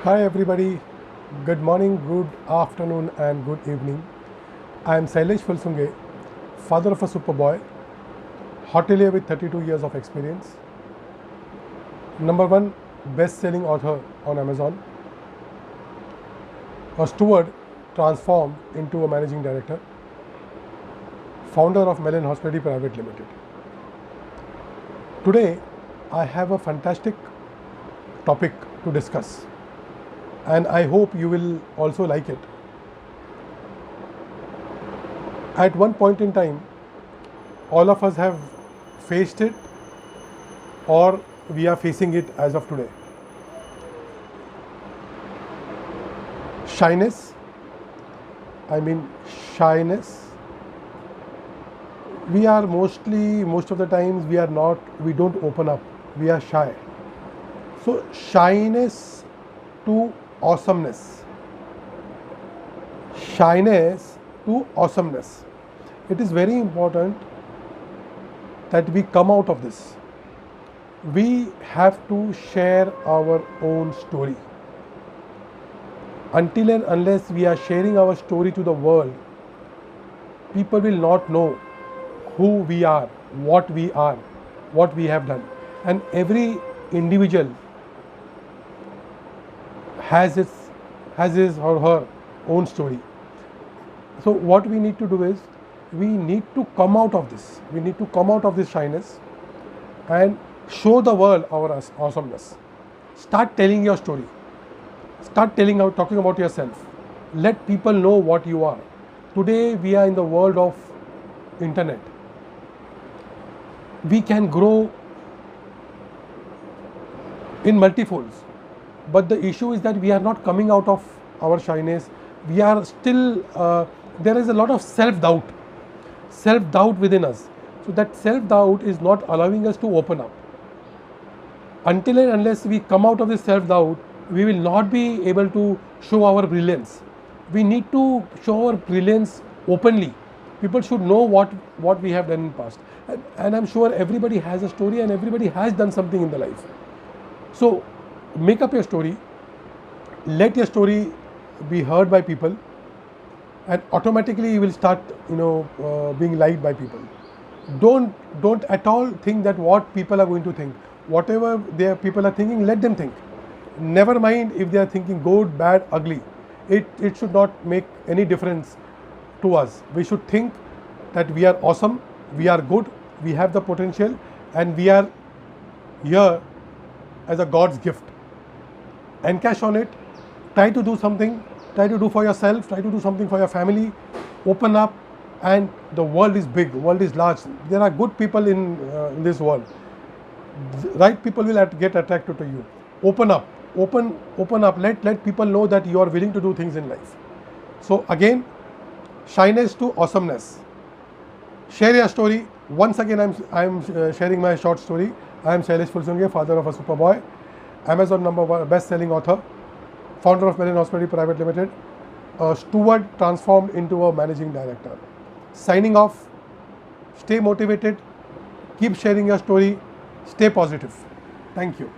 Hi everybody, good morning, good afternoon and good evening. I am Sailesh Fulsunge, father of a superboy, hotelier with 32 years of experience, number one best-selling author on Amazon, a steward transformed into a managing director, founder of Melon Hospitality Private Limited. Today, I have a fantastic topic to discuss and I hope you will also like it. At one point in time, all of us have faced it or we are facing it as of today. Shyness, we are most of the times we don't open up, we are shy. So shyness to awesomeness. Shyness to awesomeness. It is very important that we come out of this. We have to share our own story. Until and unless we are sharing our story to the world, people will not know who we are, what we have done. And every individual has his or her own story. So what we need to do is we need to come out of this. We need to come out of this shyness and show the world our awesomeness. Start telling your story. Start talking about yourself. Let people know what you are. Today we are in the world of internet. We can grow in multifolds. But the issue is that we are not coming out of our shyness. We are still, there is a lot of self-doubt within us. So that self-doubt is not allowing us to open up. Until and unless we come out of this self-doubt, we will not be able to show our brilliance. We need to show our brilliance openly. People should know what we have done in the past. And I'm sure everybody has a story and everybody has done something in their life. So make up your story, let your story be heard by people, and automatically you will start being liked by people. Don't at all think that what people are going to think. Whatever people are thinking, let them think. Never mind if they are thinking good, bad, ugly. It should not make any difference to us. We should think that we are awesome, we are good, we have the potential, and we are here as a God's gift. Encash on it, try to do something, try to do for yourself, try to do something for your family, open up, and the world is big, the world is large. There are good people in this world. The right people will get attracted to you. Open up, let people know that you are willing to do things in life. So again, shyness to awesomeness. Share your story. Once again, I'm sharing my short story. I am Sailesh Fulsunge, father of a superboy, Amazon number one best-selling author, founder of Melon Hospitality Private Limited, a steward transformed into a managing director. Signing off. Stay motivated. Keep sharing your story. Stay positive. Thank you.